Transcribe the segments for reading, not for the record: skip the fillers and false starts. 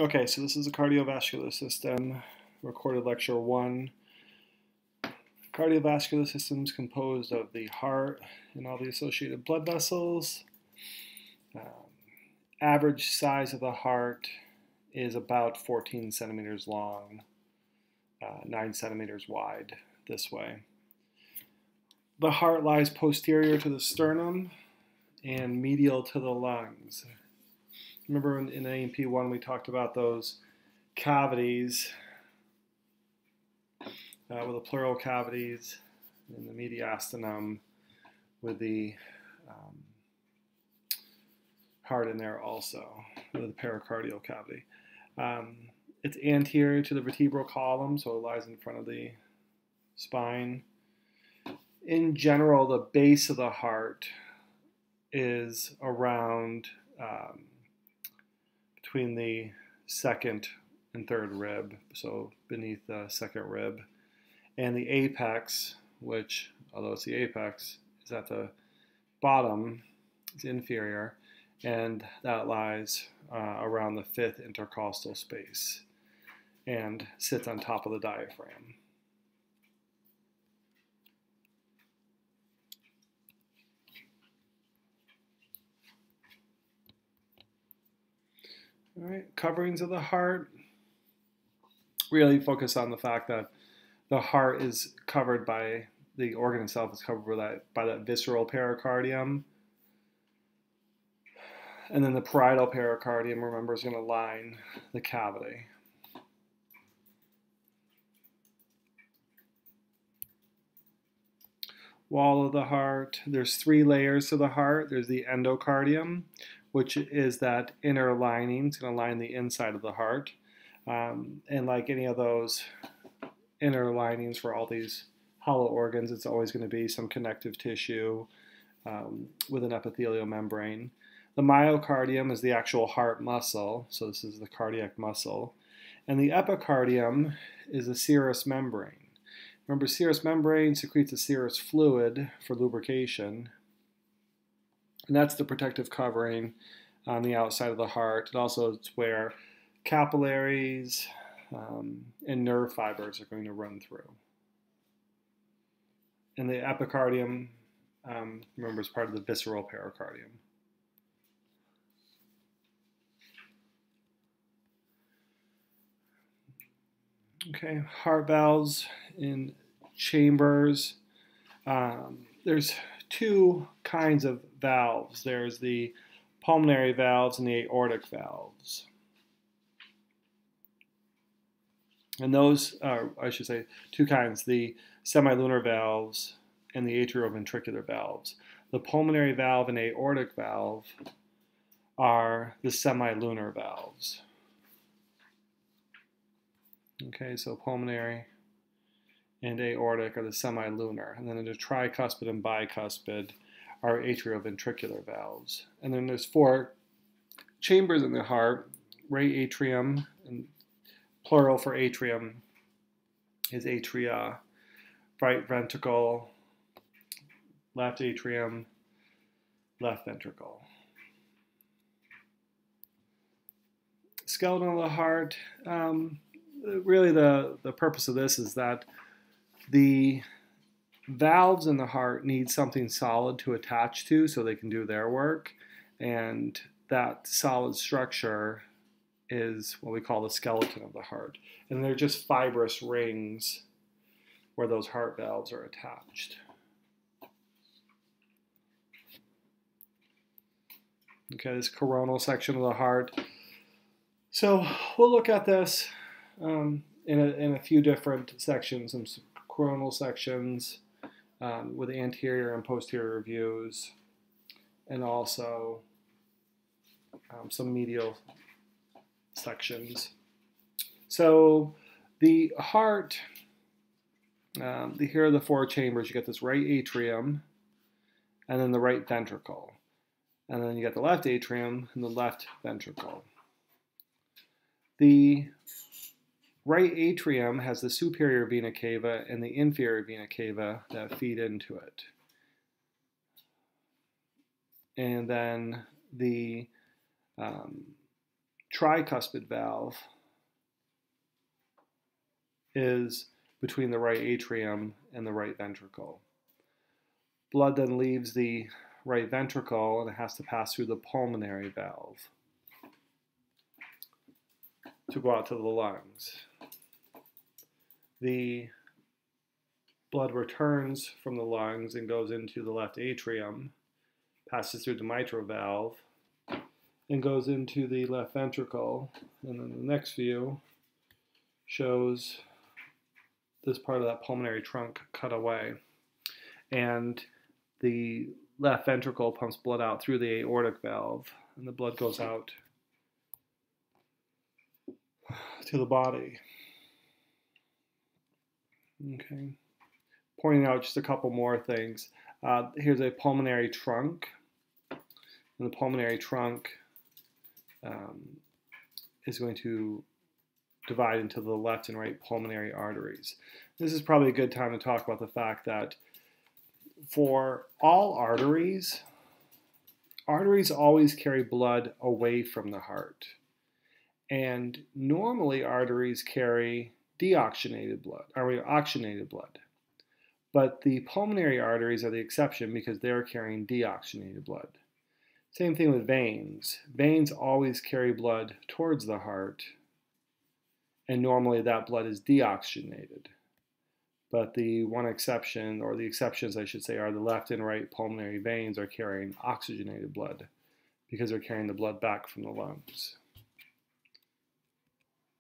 Okay, so this is a cardiovascular system, recorded lecture 1. Cardiovascular system is composed of the heart and all the associated blood vessels. Average size of the heart is about 14 centimeters long, 9 centimeters wide this way. The heart lies posterior to the sternum and medial to the lungs. Remember in A&P 1 we talked about those cavities with the pleural cavities and the mediastinum with the heart in there also, with the pericardial cavity. It's anterior to the vertebral column, so it lies in front of the spine. In general, the base of the heart is around between the second and third rib, so beneath the second rib. And the apex, which, although it's the apex, is at the bottom, it's inferior, and that lies around the fifth intercostal space and sits on top of the diaphragm. All right, coverings of the heart really focus on the fact that the heart is covered by, the organ itself is covered by that visceral pericardium. And then the parietal pericardium, remember, is going to line the cavity. Wall of the heart, there's 3 layers to the heart. There's the endocardium, which is that inner lining. It's going to line the inside of the heart. And like any of those inner linings for all these hollow organs, it's always going to be some connective tissue with an epithelial membrane. The myocardium is the actual heart muscle, so this is the cardiac muscle. And the epicardium is the serous membrane. Remember, serous membrane secretes a serous fluid for lubrication. And that's the protective covering on the outside of the heart. It also is where capillaries and nerve fibers are going to run through. And the epicardium, remember, is part of the visceral pericardium. Okay, heart valves in chambers. There's 2 kinds of valves. There's the pulmonary valves and the aortic valves. And those are, I should say, 2 kinds, the semilunar valves and the atrioventricular valves. The pulmonary valve and aortic valve are the semilunar valves. Okay, so pulmonary and aortic are the semilunar. And then the tricuspid and bicuspid are atrioventricular valves. And then there's 4 chambers in the heart. Right atrium, and plural for atrium is atria. Right ventricle, left atrium, left ventricle. Skeleton of the heart. Really the purpose of this is that the valves in the heart need something solid to attach to so they can do their work, and that solid structure is what we call the skeleton of the heart. And they're just fibrous rings where those heart valves are attached. Okay, this coronal section of the heart. So we'll look at this in a few different sections, some coronal sections with anterior and posterior views, and also some medial sections. So the heart, here are the 4 chambers. You get this right atrium, and then the right ventricle. And then you get the left atrium and the left ventricle. The right atrium has the superior vena cava and the inferior vena cava that feed into it. And then the tricuspid valve is between the right atrium and the right ventricle. Blood then leaves the right ventricle and it has to pass through the pulmonary valve to go out to the lungs. The blood returns from the lungs and goes into the left atrium, passes through the mitral valve, and goes into the left ventricle. And then the next view shows this part of that pulmonary trunk cut away. And the left ventricle pumps blood out through the aortic valve, and the blood goes out to the body. Okay. Pointing out just a couple more things. Here's a pulmonary trunk. And the pulmonary trunk is going to divide into the left and right pulmonary arteries. This is probably a good time to talk about the fact that for all arteries, arteries always carry blood away from the heart. And normally arteries carry deoxygenated blood, or oxygenated blood. But the pulmonary arteries are the exception because they're carrying deoxygenated blood. Same thing with veins. Veins always carry blood towards the heart, and normally that blood is deoxygenated. But the one exception, or the exceptions I should say, are the left and right pulmonary veins are carrying oxygenated blood because they're carrying the blood back from the lungs.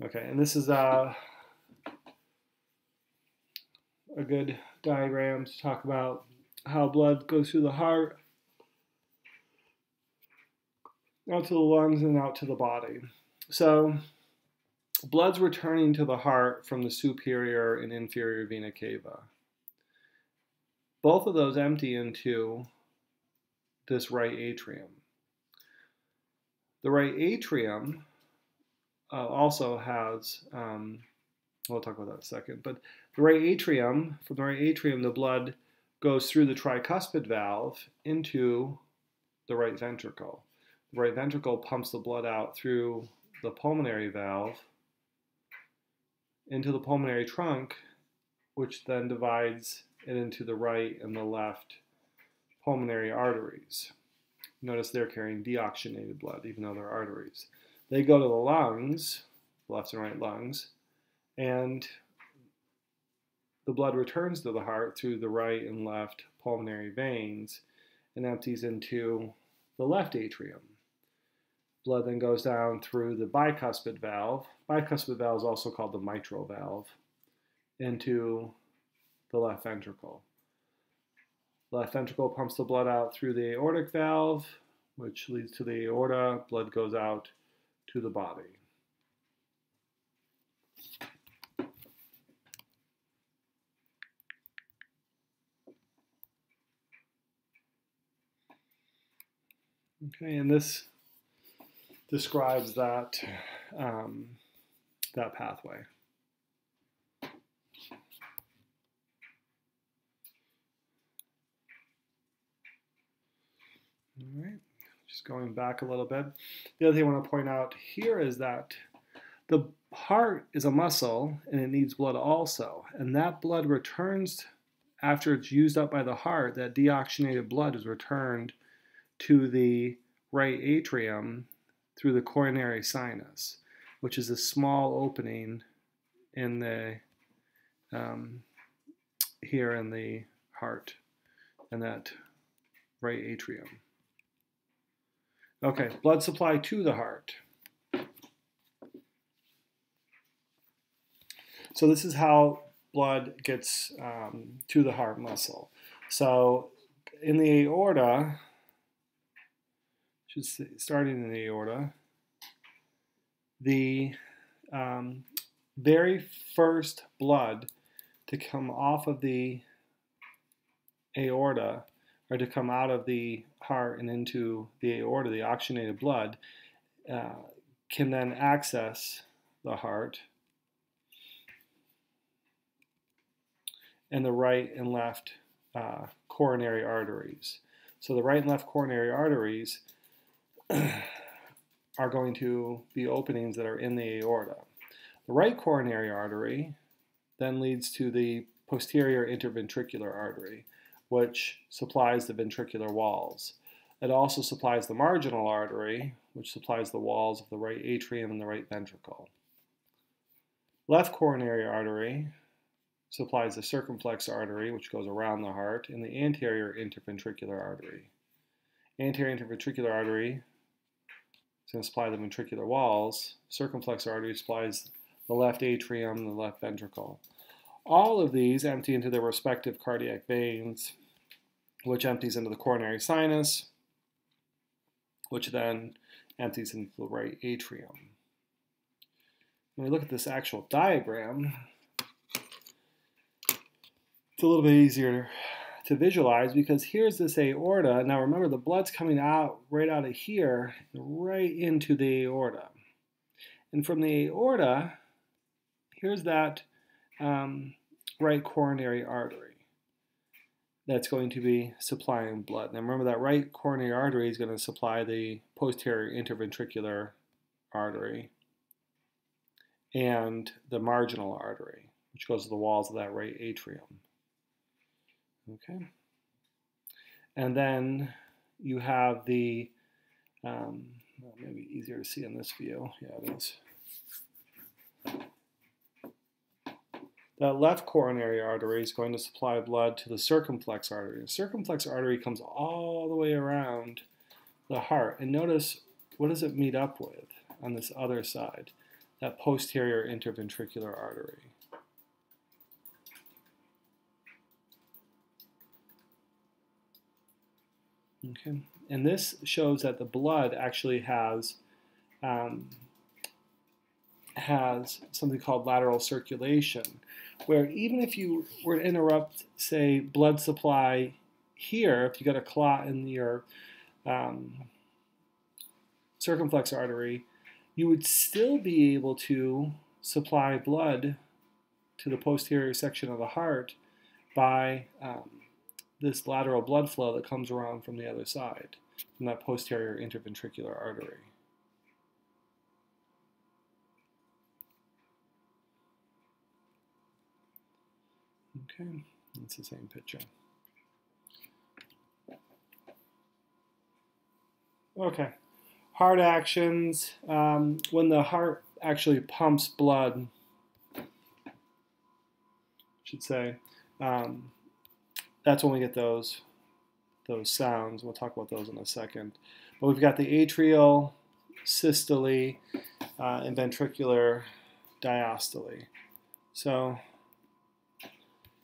Okay, and this is a good diagram to talk about how blood goes through the heart, out to the lungs, and out to the body. So blood's returning to the heart from the superior and inferior vena cava. Both of those empty into this right atrium. The right atrium also has, we'll talk about that in a second, but the right atrium, from the right atrium, the blood goes through the tricuspid valve into the right ventricle. The right ventricle pumps the blood out through the pulmonary valve into the pulmonary trunk, which then divides it into the right and the left pulmonary arteries. Notice they're carrying deoxygenated blood, even though they're arteries. They go to the lungs, left and right lungs, and the blood returns to the heart through the right and left pulmonary veins and empties into the left atrium. Blood then goes down through the bicuspid valve. Bicuspid valve is also called the mitral valve, into the left ventricle. The left ventricle pumps the blood out through the aortic valve, which leads to the aorta. Blood goes out to the body. Okay, and this describes that that pathway. All right, just going back a little bit. The other thing I want to point out here is that the heart is a muscle and it needs blood also, and that blood returns after it's used up by the heart. That deoxygenated blood is returned to the right atrium through the coronary sinus, which is a small opening in the here in the heart, and that right atrium. Okay, blood supply to the heart. So this is how blood gets to the heart muscle. So in the aorta, starting in the aorta, the very first blood to come off of the aorta, or to come out of the heart and into the aorta, the oxygenated blood, can then access the heart and the right and left coronary arteries. So the right and left coronary arteries are going to be openings that are in the aorta. The right coronary artery then leads to the posterior interventricular artery, which supplies the ventricular walls. It also supplies the marginal artery, which supplies the walls of the right atrium and the right ventricle. Left coronary artery supplies the circumflex artery, which goes around the heart, and the anterior interventricular artery. Anterior interventricular artery is going to supply the ventricular walls. Circumflex artery supplies the left atrium and the left ventricle. All of these empty into their respective cardiac veins, which empties into the coronary sinus, which then empties into the right atrium. When we look at this actual diagram, it's a little bit easier to visualize because here's this aorta. Now remember, the blood's coming out right out of here, right into the aorta. And from the aorta, here's that right coronary artery that's going to be supplying blood. Now remember, that right coronary artery is going to supply the posterior interventricular artery and the marginal artery, which goes to the walls of that right atrium. Okay. And then you have the, well, maybe easier to see in this view. Yeah, it is. That left coronary artery is going to supply blood to the circumflex artery. The circumflex artery comes all the way around the heart. And notice, what does it meet up with on this other side? That posterior interventricular artery. Okay, and this shows that the blood actually has something called lateral circulation, where even if you were to interrupt, say, blood supply here, if you got a clot in your circumflex artery, you would still be able to supply blood to the posterior section of the heart by this lateral blood flow that comes around from the other side, from that posterior interventricular artery. Okay, that's the same picture. Okay, heart actions. When the heart actually pumps blood, I should say, that's when we get those sounds. We'll talk about those in a second. But we've got the atrial systole and ventricular diastole. So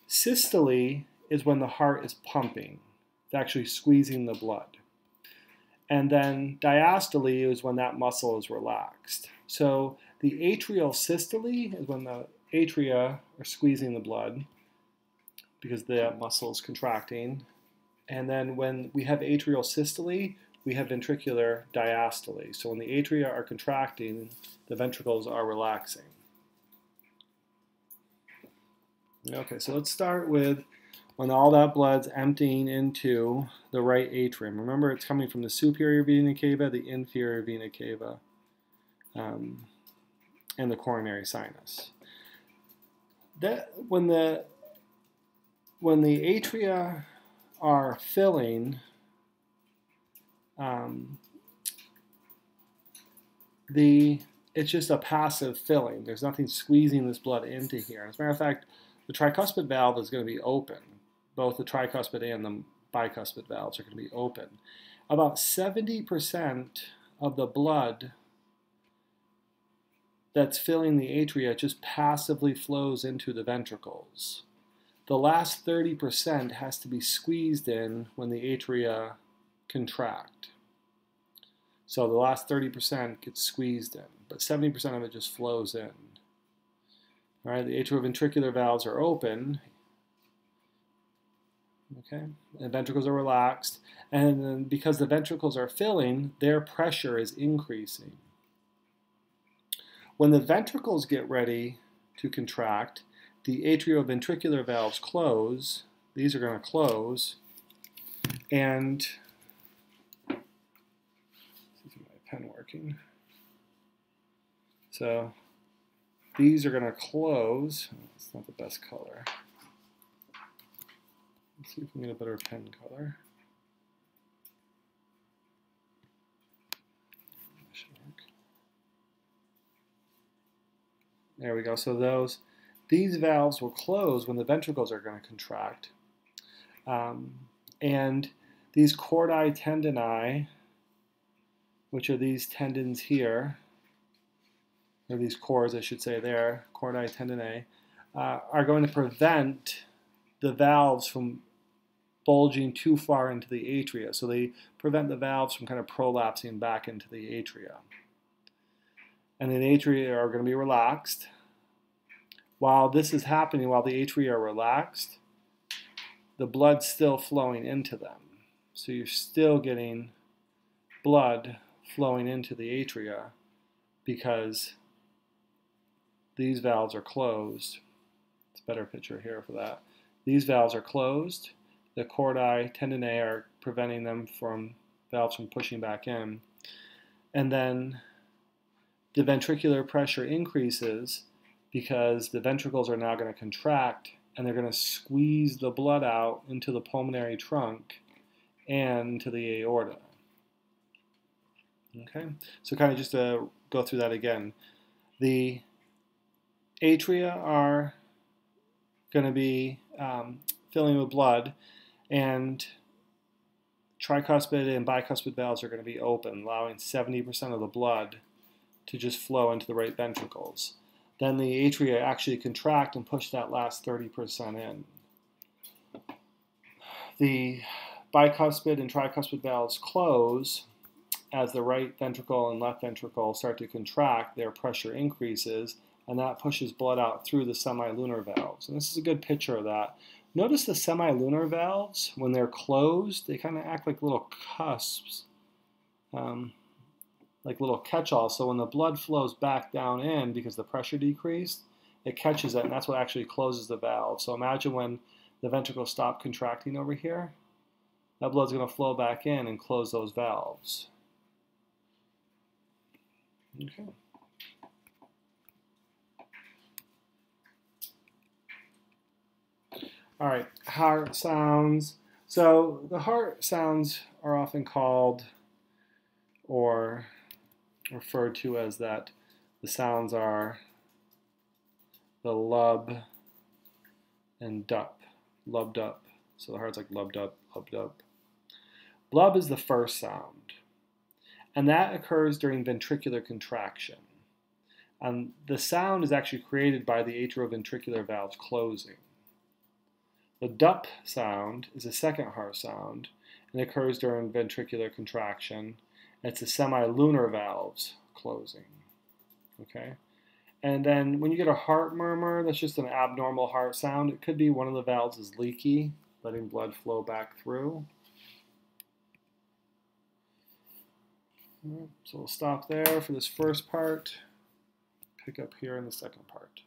systole is when the heart is pumping. It's actually squeezing the blood. And then diastole is when that muscle is relaxed. So the atrial systole is when the atria are squeezing the blood because the muscle is contracting. And then when we have atrial systole, we have ventricular diastole. So when the atria are contracting, the ventricles are relaxing. Okay, so let's start with when all that blood's emptying into the right atrium. Remember, it's coming from the superior vena cava, the inferior vena cava, and the coronary sinus. When the atria are filling, it's just a passive filling. There's nothing squeezing this blood into here. As a matter of fact, the tricuspid valve is going to be open. Both the tricuspid and the bicuspid valves are going to be open. About 70% of the blood that's filling the atria just passively flows into the ventricles. The last 30% has to be squeezed in when the atria contract. So the last 30% gets squeezed in, but 70% of it just flows in. All right, the atrioventricular valves are open. Okay, and ventricles are relaxed, and then because the ventricles are filling, their pressure is increasing. When the ventricles get ready to contract, the atrioventricular valves close. These are going to close, and let's see if my pen working. So these are going to close. It's not the best color. Let's see if we can get a better pen color. That should work. There we go. So these valves will close when the ventricles are going to contract. And these chordae tendineae, which are these tendons here, or these cores, I should say there, chordae tendineae, are going to prevent the valves from bulging too far into the atria. So they prevent the valves from kind of prolapsing back into the atria. And the atria are going to be relaxed. While this is happening, while the atria are relaxed, the blood's still flowing into them. So you're still getting blood flowing into the atria because these valves are closed. It's a better picture here for that. These valves are closed. The chordae tendineae are preventing them from valves from pushing back in. And then the ventricular pressure increases because the ventricles are now going to contract and they're going to squeeze the blood out into the pulmonary trunk and to the aorta. Okay, so kind of just to go through that again. The atria are going to be filling with blood, and tricuspid and bicuspid valves are going to be open, allowing 70% of the blood to just flow into the right ventricles. Then the atria actually contract and push that last 30% in. The bicuspid and tricuspid valves close as the right ventricle and left ventricle start to contract. Their pressure increases, and that pushes blood out through the semilunar valves. And this is a good picture of that. Notice the semilunar valves, when they're closed, they kind of act like little cusps, like little catch-alls. So when the blood flows back down in because the pressure decreased, it catches it, and that's what actually closes the valve. So imagine when the ventricles stop contracting over here, that blood's going to flow back in and close those valves. Okay. All right, heart sounds. So the heart sounds are often called or referred to as that the sounds are the lub and dup, lubbed up. So the heart's like lubbed up, lubbed up. Blub is the first sound, and that occurs during ventricular contraction. And the sound is actually created by the atrioventricular valves closing. The dup sound is a second heart sound and occurs during ventricular contraction. It's the semilunar valves closing. Okay? And then when you get a heart murmur, that's just an abnormal heart sound. It could be one of the valves is leaky, letting blood flow back through. So we'll stop there for this first part, pick up here in the second part.